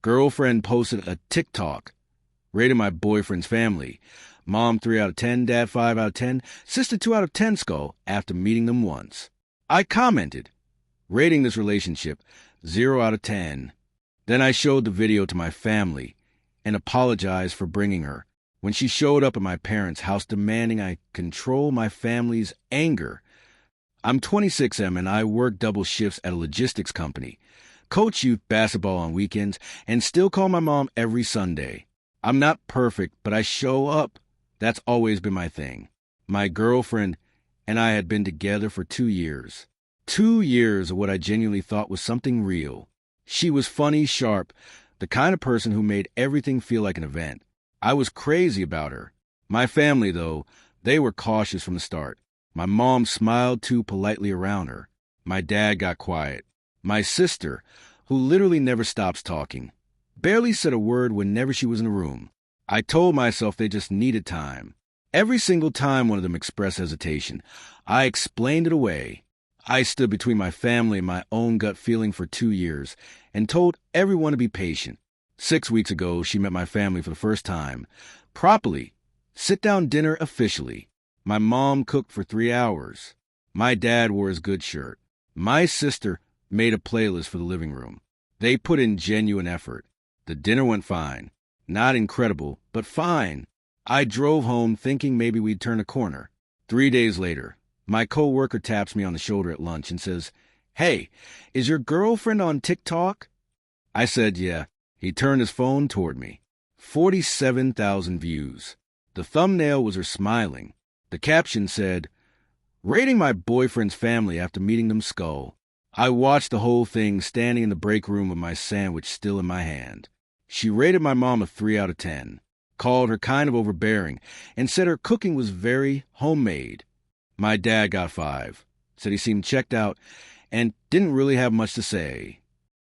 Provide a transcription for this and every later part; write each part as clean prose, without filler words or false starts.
Girlfriend posted a TikTok, rated my boyfriend's family. Mom 3 out of 10, dad 5 out of 10, sister 2 out of 10 skull after meeting them once. I commented, rating this relationship 0 out of 10. Then I showed the video to my family and apologized for bringing her. When she showed up at my parents' house demanding I control my family's anger. I'm 26M and I work double shifts at a logistics company, coach youth basketball on weekends, and still call my mom every Sunday. I'm not perfect, but I show up. That's always been my thing. My girlfriend and I had been together for 2 years. 2 years of what I genuinely thought was something real. She was funny, sharp, the kind of person who made everything feel like an event. I was crazy about her. My family, though, they were cautious from the start. My mom smiled too politely around her. My dad got quiet. My sister, who literally never stops talking, barely said a word whenever she was in the room. I told myself they just needed time. Every single time one of them expressed hesitation, I explained it away. I stood between my family and my own gut feeling for 2 years and told everyone to be patient. 6 weeks ago, she met my family for the first time. Properly. Sit-down dinner officially. My mom cooked for 3 hours. My dad wore his good shirt. My sister made a playlist for the living room. They put in genuine effort. The dinner went fine. Not incredible, but fine. I drove home thinking maybe we'd turn a corner. 3 days later, my coworker taps me on the shoulder at lunch and says, "Hey, is your girlfriend on TikTok?" I said, "Yeah." He turned his phone toward me. 47,000 views. The thumbnail was her smiling. The caption said, "Rating my boyfriend's family after meeting them skull." I watched the whole thing standing in the break room with my sandwich still in my hand. She rated my mom a 3 out of 10, called her kind of overbearing, and said her cooking was very homemade. My dad got 5, said he seemed checked out, and didn't really have much to say.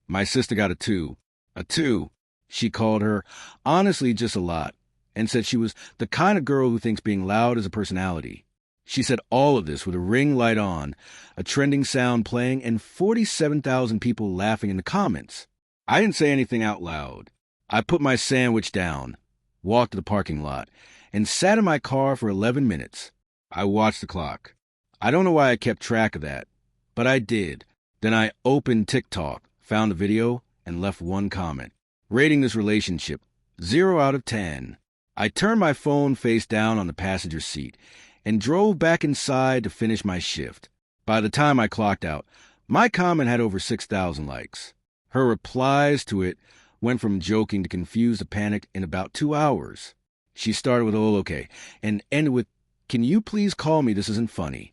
My sister got a 2. A 2. She called her, honestly, just a lot, and said she was the kind of girl who thinks being loud is a personality. She said all of this with a ring light on, a trending sound playing, and 47,000 people laughing in the comments. I didn't say anything out loud. I put my sandwich down, walked to the parking lot, and sat in my car for 11 minutes. I watched the clock. I don't know why I kept track of that, but I did. Then I opened TikTok, found the video, and left one comment, rating this relationship 0 out of 10. I turned my phone face down on the passenger seat and drove back inside to finish my shift. By the time I clocked out, my comment had over 6,000 likes. Her replies to it went from joking to confused to panicked in about 2 hours. She started with, "Oh, okay," and ended with, "Can you please call me? This isn't funny."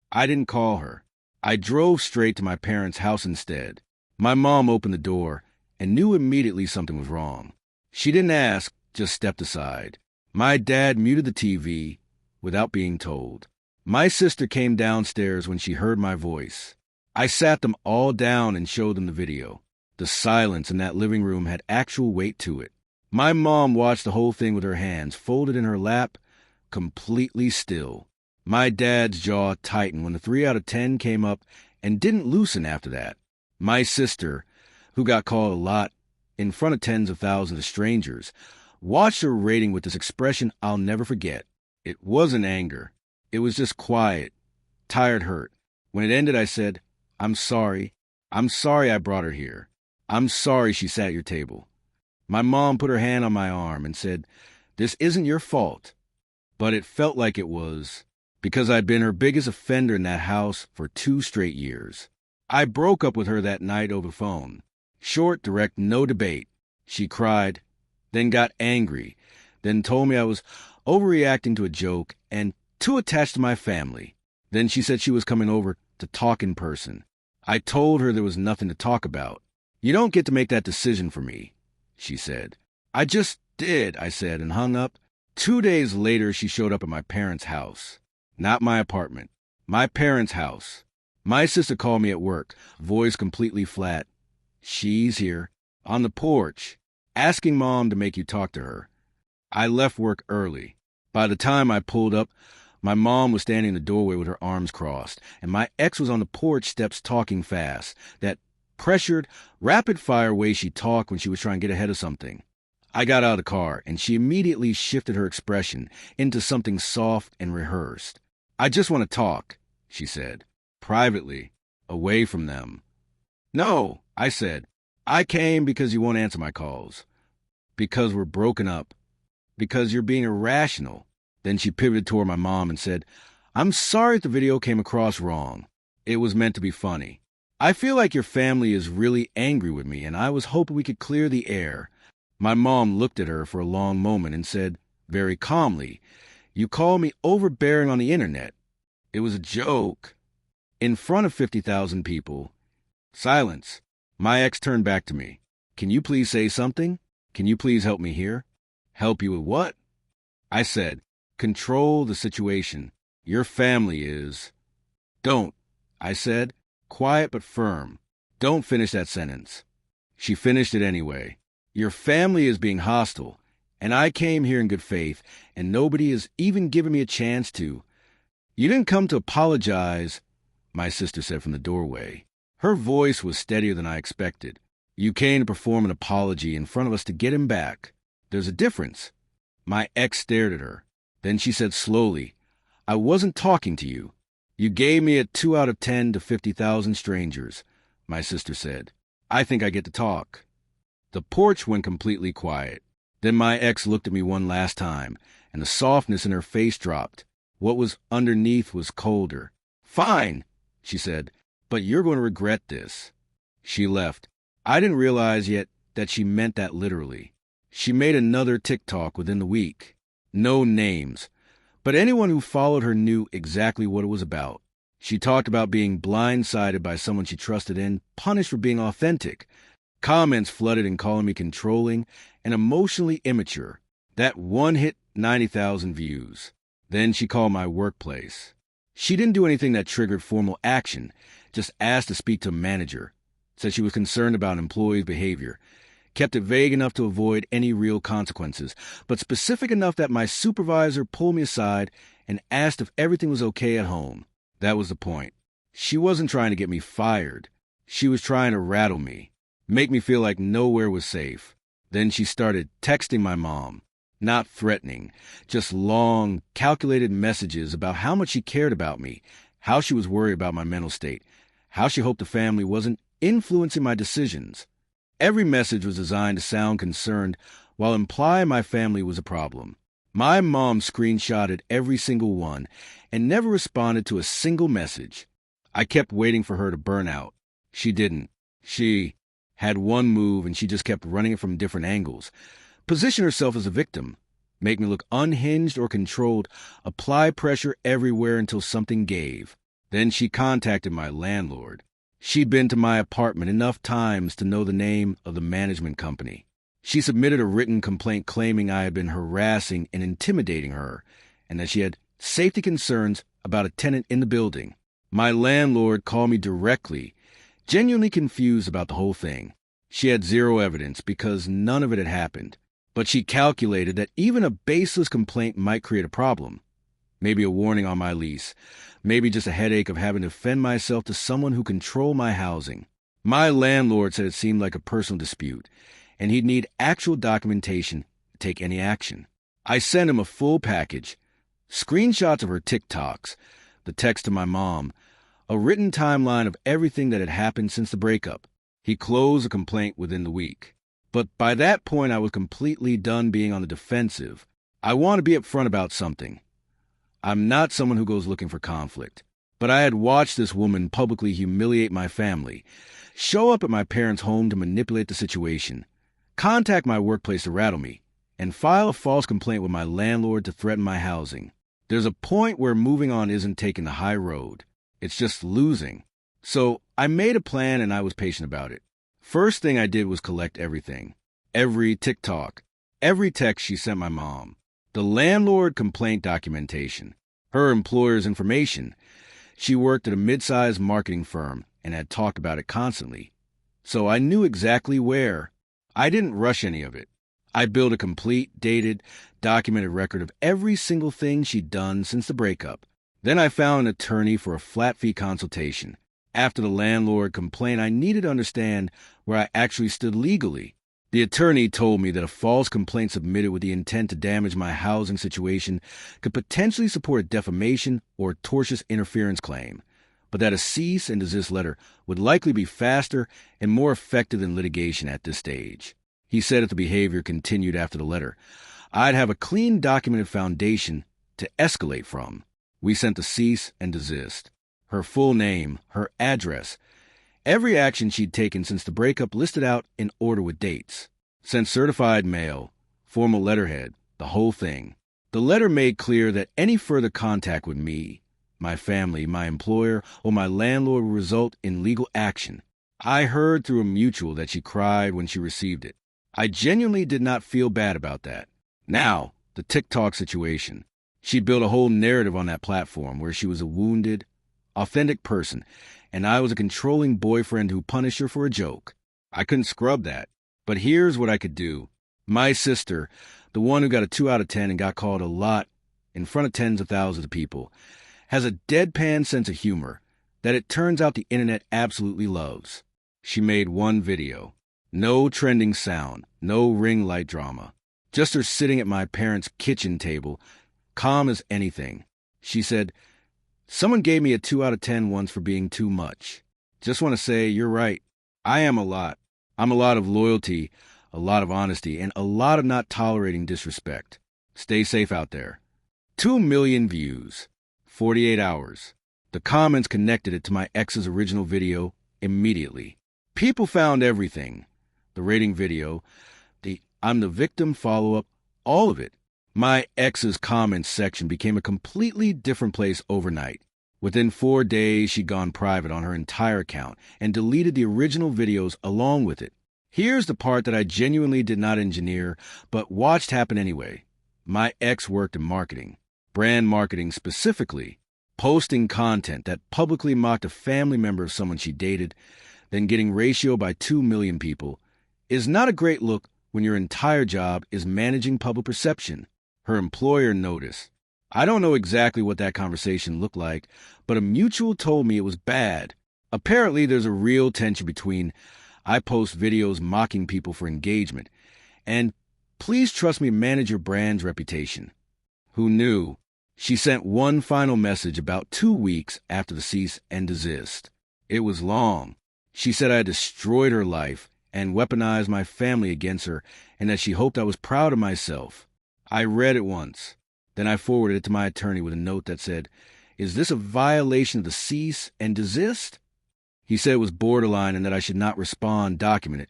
I didn't call her. I drove straight to my parents' house instead. My mom opened the door and knew immediately something was wrong. She didn't ask, just stepped aside. My dad muted the TV without being told. My sister came downstairs when she heard my voice. I sat them all down and showed them the video. The silence in that living room had actual weight to it. My mom watched the whole thing with her hands folded in her lap, completely still. My dad's jaw tightened when the 3 out of 10 came up and didn't loosen after that. My sister, who got called a lot in front of tens of thousands of strangers, watched her rating with this expression I'll never forget. It wasn't anger. It was just quiet, tired hurt. When it ended, I said, "I'm sorry. I'm sorry I brought her here. I'm sorry she sat at your table." My mom put her hand on my arm and said, "This isn't your fault." But it felt like it was, because I'd been her biggest offender in that house for 2 straight years. I broke up with her that night over the phone. Short, direct, no debate. She cried, then got angry, then told me I was overreacting to a joke and too attached to my family. Then she said she was coming over to talk in person. I told her there was nothing to talk about. "You don't get to make that decision for me," she said. "I just did," I said, and hung up. 2 days later, she showed up at my parents' house. Not my apartment. My parents' house. My sister called me at work, voice completely flat. "She's here, on the porch, asking Mom to make you talk to her." I left work early. By the time I pulled up, my mom was standing in the doorway with her arms crossed, and my ex was on the porch steps talking fast. That pressured, rapid-fire way she talked when she was trying to get ahead of something. I got out of the car, and she immediately shifted her expression into something soft and rehearsed. "I just want to talk," she said, privately, away from them. "No," I said. "I came because you won't answer my calls. Because we're broken up. Because you're being irrational." Then she pivoted toward my mom and said, "I'm sorry if the video came across wrong. It was meant to be funny. I feel like your family is really angry with me, and I was hoping we could clear the air." My mom looked at her for a long moment and said, very calmly, "You called me overbearing on the internet. It was a joke." In front of 50,000 people. Silence. My ex turned back to me. "Can you please say something? Can you please help me here?" "Help you with what?" I said, "Control the situation. Your family is—" "Don't," I said, quiet but firm. "Don't finish that sentence." She finished it anyway. "Your family is being hostile, and I came here in good faith, and nobody has even given me a chance to—" "You didn't come to apologize," my sister said from the doorway. Her voice was steadier than I expected. "You came to perform an apology in front of us to get him back. There's a difference." My ex stared at her. Then she said slowly, "I wasn't talking to you. You gave me a 2 out of 10 to 50,000 strangers," my sister said. "I think I get to talk." The porch went completely quiet. Then my ex looked at me one last time, and the softness in her face dropped. What was underneath was colder. "Fine," she said, "but you're going to regret this." She left. I didn't realize yet that she meant that literally. She made another TikTok within the week. No names. But anyone who followed her knew exactly what it was about. She talked about being blindsided by someone she trusted in, punished for being authentic. Comments flooded in calling me controlling and emotionally immature. That one hit 90,000 views. Then she called my workplace. She didn't do anything that triggered formal action, just asked to speak to a manager. Said she was concerned about employees' behavior. Kept it vague enough to avoid any real consequences, but specific enough that my supervisor pulled me aside and asked if everything was okay at home. That was the point. She wasn't trying to get me fired. She was trying to rattle me, make me feel like nowhere was safe. Then she started texting my mom. Not threatening, just long, calculated messages about how much she cared about me, how she was worried about my mental state, how she hoped the family wasn't influencing my decisions. Every message was designed to sound concerned while implying my family was a problem. My mom screenshotted every single one and never responded to a single message. I kept waiting for her to burn out. She didn't. She had one move and she just kept running it from different angles. Position herself as a victim, make me look unhinged or controlled, apply pressure everywhere until something gave. Then she contacted my landlord. She'd been to my apartment enough times to know the name of the management company. She submitted a written complaint claiming I had been harassing and intimidating her, and that she had safety concerns about a tenant in the building. My landlord called me directly, genuinely confused about the whole thing. She had zero evidence because none of it had happened, but she calculated that even a baseless complaint might create a problem. Maybe a warning on my lease. Maybe just a headache of having to defend myself to someone who controlled my housing. My landlord said it seemed like a personal dispute, and he'd need actual documentation to take any action. I sent him a full package, screenshots of her TikToks, the text to my mom, a written timeline of everything that had happened since the breakup. He closed the complaint within the week. But by that point, I was completely done being on the defensive. I want to be upfront about something. I'm not someone who goes looking for conflict, but I had watched this woman publicly humiliate my family, show up at my parents' home to manipulate the situation, contact my workplace to rattle me, and file a false complaint with my landlord to threaten my housing. There's a point where moving on isn't taking the high road. It's just losing. So I made a plan and I was patient about it. First thing I did was collect everything. Every TikTok, every text she sent my mom, the landlord complaint documentation, her employer's information. She worked at a mid-sized marketing firm and had talked about it constantly. So I knew exactly where. I didn't rush any of it. I built a complete, dated, documented record of every single thing she'd done since the breakup. Then I found an attorney for a flat-fee consultation. After the landlord complained, I needed to understand where I actually stood legally. The attorney told me that a false complaint submitted with the intent to damage my housing situation could potentially support a defamation or tortious interference claim, but that a cease and desist letter would likely be faster and more effective than litigation at this stage. He said if the behavior continued after the letter, I'd have a clean documented foundation to escalate from. We sent the cease and desist. Her full name, her address, every action she'd taken since the breakup listed out in order with dates. Sent certified mail, formal letterhead, the whole thing. The letter made clear that any further contact with me, my family, my employer, or my landlord would result in legal action. I heard through a mutual that she cried when she received it. I genuinely did not feel bad about that. Now, the TikTok situation. She'd built a whole narrative on that platform where she was a wounded, authentic person, and I was a controlling boyfriend who punished her for a joke. I couldn't scrub that. But here's what I could do. My sister, the one who got a 2 out of 10 and got called a lot in front of tens of thousands of people, has a deadpan sense of humor that it turns out the internet absolutely loves. She made one video. No trending sound, no ring light drama. Just her sitting at my parents' kitchen table, calm as anything. She said, someone gave me a 2 out of 10 once for being too much. Just want to say, you're right. I am a lot. I'm a lot of loyalty, a lot of honesty, and a lot of not tolerating disrespect. Stay safe out there. 2 million views. 48 hours. The comments connected it to my ex's original video immediately. People found everything. The rating video, the I'm the victim follow-up, all of it. My ex's comments section became a completely different place overnight. Within 4 days, she'd gone private on her entire account and deleted the original videos along with it. Here's the part that I genuinely did not engineer, but watched happen anyway. My ex worked in marketing, brand marketing specifically, posting content that publicly mocked a family member of someone she dated, then getting ratioed by 2 million people, is not a great look when your entire job is managing public perception. Her employer noticed. I don't know exactly what that conversation looked like, but a mutual told me it was bad. Apparently, there's a real tension between I post videos mocking people for engagement and please trust me to manage your brand's reputation. Who knew? She sent one final message about 2 weeks after the cease and desist. It was long. She said I had destroyed her life and weaponized my family against her and that she hoped I was proud of myself. I read it once. Then I forwarded it to my attorney with a note that said, is this a violation of the cease and desist? He said it was borderline and that I should not respond, document it,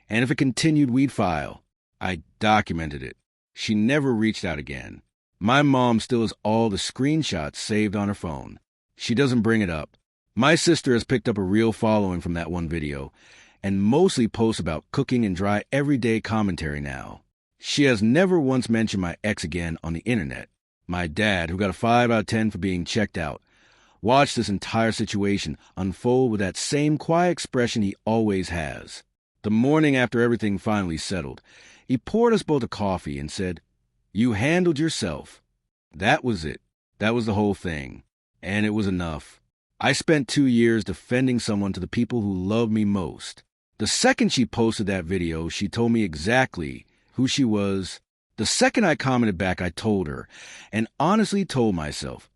and if it continued, we'd file. I documented it. She never reached out again. My mom still has all the screenshots saved on her phone. She doesn't bring it up. My sister has picked up a real following from that one video and mostly posts about cooking and dry everyday commentary now. She has never once mentioned my ex again on the internet. My dad, who got a 5 out of 10 for being checked out, watched this entire situation unfold with that same quiet expression he always has. The morning after everything finally settled, he poured us both a coffee and said, you handled yourself. That was it. That was the whole thing. And it was enough. I spent 2 years defending someone to the people who love me most. The second she posted that video, she told me exactly who she was. The second I commented back, I told her, and honestly told myself,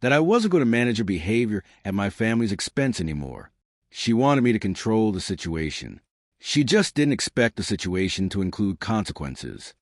that I wasn't going to manage her behavior at my family's expense anymore. She wanted me to control the situation. She just didn't expect the situation to include consequences.